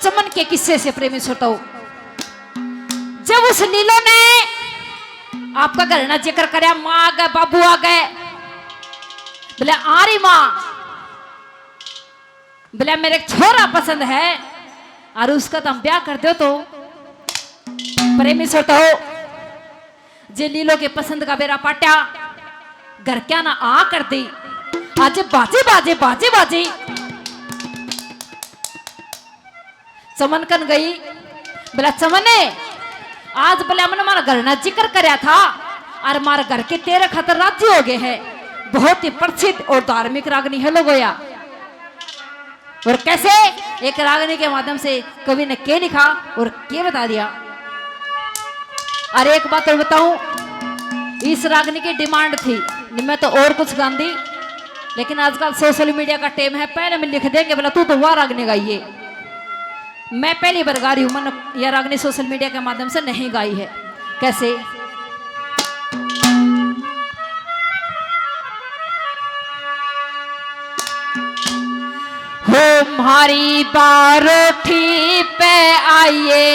चमन के किस्से से प्रेमी श्रोताओं, जब उस लीलो ने आपका घर ना जिक्र कराया, माँ आ गए, बाबू आ गए, बोले आ रही माँ, बोले मेरे एक छोरा पसंद है और उसका तुम ब्याह कर दो। तो प्रेमी श्रोताओं, जे लीलो के पसंद का बेरा पाट्या, घर क्या ना आ कर दी, आज बाजे बाजे बाजे बाजे चमन कन गई। बोला चमन ने आज बोले हमने हमारा घर ना जिक्र कराया था और हमारे घर के 13 खतर राज्य हो गए हैं। बहुत ही प्रसिद्ध और धार्मिक रागनी है लोगोया। और कैसे एक रागनी के माध्यम से कवि ने क्या लिखा और क्या बता दिया। और एक बात और बताऊं, इस रागनी की डिमांड थी, मैं तो और कुछ गांधी, लेकिन आजकल सोशल मीडिया का टाइम है, पहले में लिख देंगे बोला तू तो वह रागनी गाइए। मैं पहली बार गा रही हूं, मैंने यह रागनी सोशल मीडिया के माध्यम से नहीं गाई है। कैसे हो हमारी बारोठी पे आइए,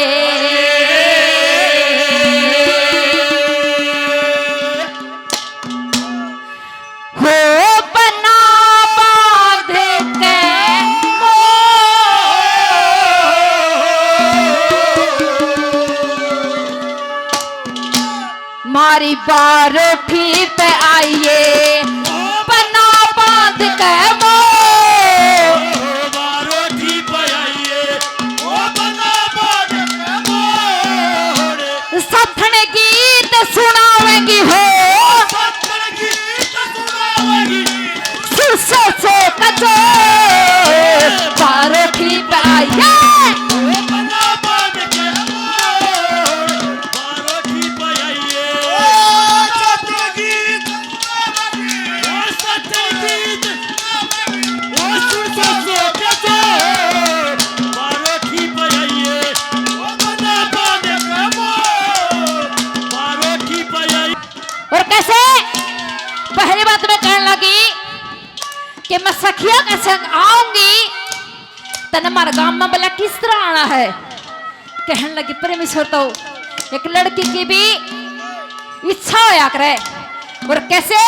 हमारी बारोठी पे आइए, बना बांध के बारोठी पे आइए, ओ बना बांध के मोर, सथन गीत सुनावेंगी हो, सत्तर गीत सुनावेंगी, सुसो सो कचो बारोठी पे आइए, ओ बना बांध के मोर, बारोठी पे आइए, ओ सत्तर गीत सुनावेंगी, ओ सत्तर गीत सुनावेंगी, ओ सुसो सो कचो बारोठी पे आइए, ओ बना बांध के मोर, बारोठी पे आइए। और कैसे पहली बात में कहने लगी कि मैं सखिया के संग आऊंगी, तन हमारे गांव में बोला किस तरह आना है। कहने लगी प्रेमी श्रोताओं, एक लड़की की भी इच्छा होया करे। और कैसे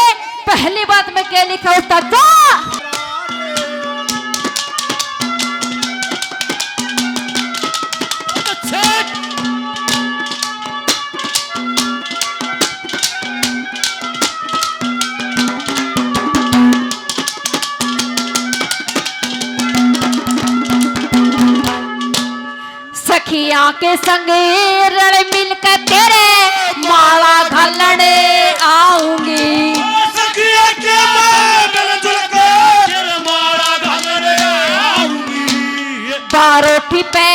पहली बात में क्या लिखा होता था, सखिया के संग रण मिलकर तेरे माला घालने आऊंगी, सखिया के मिलजुल कर माला घालने आऊंगी, बारोठी पे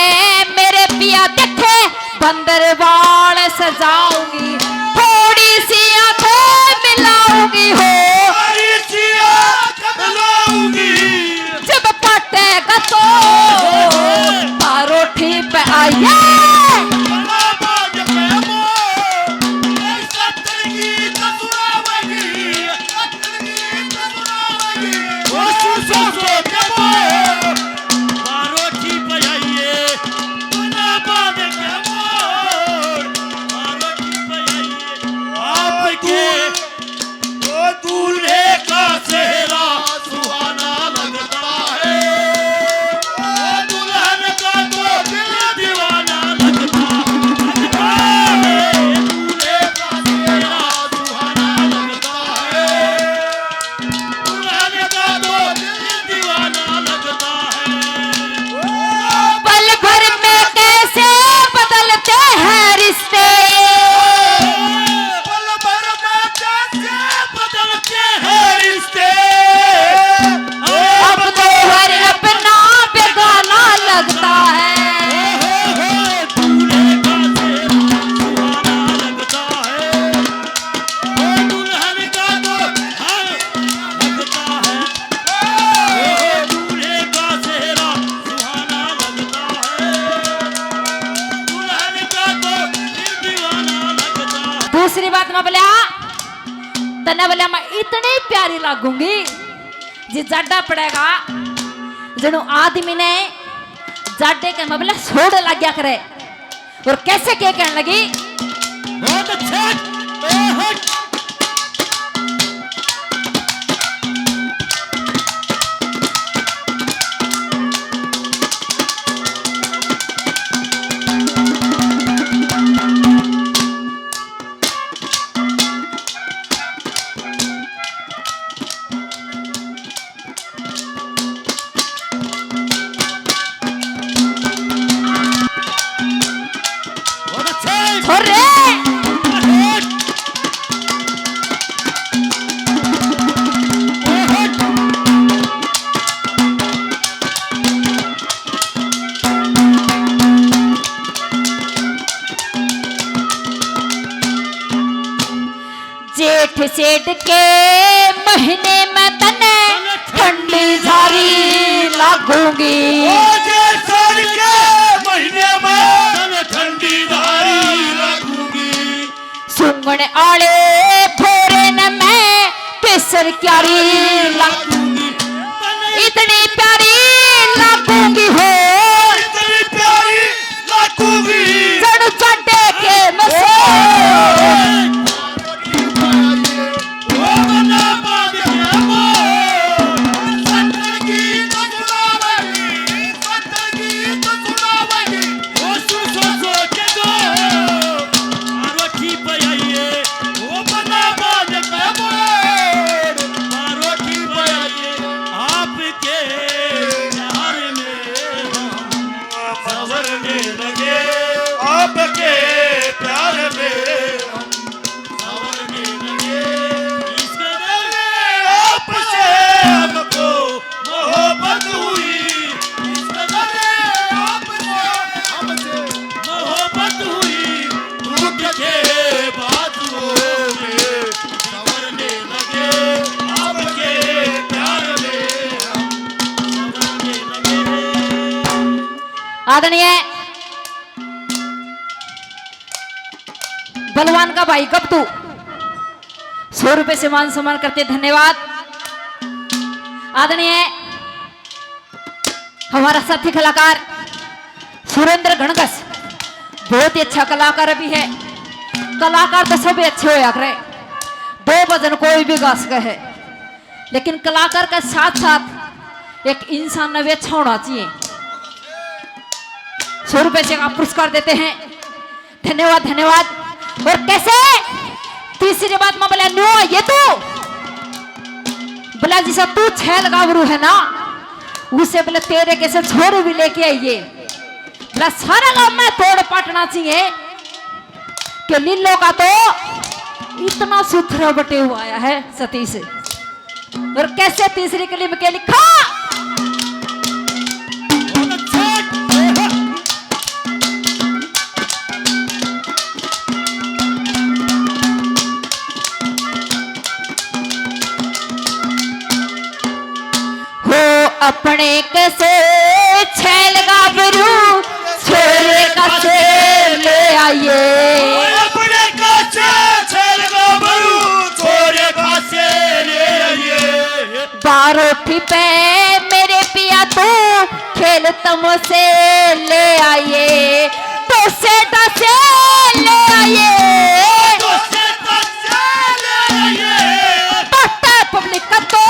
मेरे पिया देखे बंदर वाल सजाऊंगी, थोड़ी सी आंखें मिलाऊंगी हो, हरी सी आंख मिलाऊंगी, जब पटेगा तो बारोठी पे आइए, बना बांध के मोर, सत्तर गीत सुनावेंगी, सत्तर गीत सुनावेंगी, ओ सुसो सो के मोर, बारोठी पे आइए, बना बांध के मोर, बारोठी पे आइए। आपके वो दूल्हे का चेहरा सुहाना लगता है, वो दुल्हन का तो दिल दीवाना लगता है, दूल्हे का चेहरा सुहाना लगता है, दुल्हन का तो दिल दीवाना लगता है। पल भर में कैसे बदलते हैं रिश्ते, पल भर में कैसे बदलते हैं रिश्ते, अब तो हर अपना बेगाना लगता है, दूल्हे का चेहरा सुहाना लगता है, दुल्हन का तो लगता है, दूल्हे का चेहरा सुहाना लगता है, दुल्हन का तो दिल दीवाना लगता है। दूसरी बात में बोला तने बोला मैं इतनी प्यारी लागूंगी जी जाडा पड़ेगा जनो आदमी ने जाडे के मबले छोड़ लग गया करे और कैसे क्या कहने लगी बहुत अच्छा छोड़ रे जेठ सेठ के महीने में तने ठंडी झारी लागूंगी महीने में ठंडी धारी लगूंगी सुंगण आले फोरे न मैं केसर क्यारी लागूंगी इतनी प्यारी लागूंगी हो इतनी प्यारी लगूंगी जड़ चड्डे के मसे आदरणीय बलवान का भाई कब तू 100 रुपए से मान सम्मान करते धन्यवाद। आदरणीय हमारा साथी कलाकार सुरेंद्र गणकस बहुत ही अच्छा कलाकार भी है। कलाकार तो सभी अच्छे हो करे, 2 भजन कोई भी गा सके है, लेकिन कलाकार के साथ साथ एक इंसान भी अच्छा होना चाहिए। 100 रुपए से आप पुरस्कार देते हैं, धन्यवाद धन्यवाद। और कैसे तीसरी बात में बोला नो ये तो बोला जिसा तू छैल गावरू है ना उसे बोले तेरे कैसे छोरू भी लेके आइए बोला सारा गांव में तोड़ पाटना चाहिए कि लीलो का तो इतना सुथरा बटे हुआ आया है सतीश। और कैसे तीसरी कली में क्या लिखा अपने कैसे छैल गाभरू छोरे कैसे ले आइए अपने कैसे छैल गाभरू छोरे कैसे ले आइए बारोठी पे मेरे पिया तो खेल तमसे ले आइए तो से ले आइए पब्लिक का तो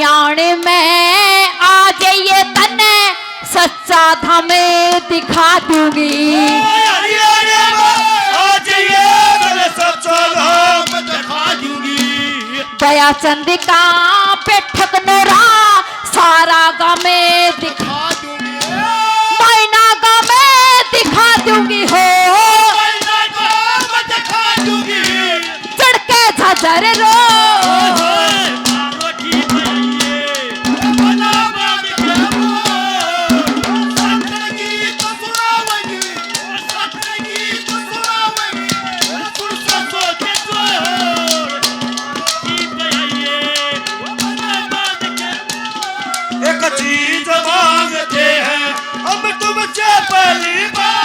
कल्याण में आ जाइए तने सच्चा धाम दिखा दूंगी। आज ये मैं सच्चा धाम दिखा दूंगी। दया चंदिका पे ठकनोरा सारा गाँव में दिखा दूंगी। मैना गाँव में दिखा दूंगी हो। दिखा दूंगी। चढ़ के झझर रो एक चीज मांगते हैं हम तुमसे पहली बार।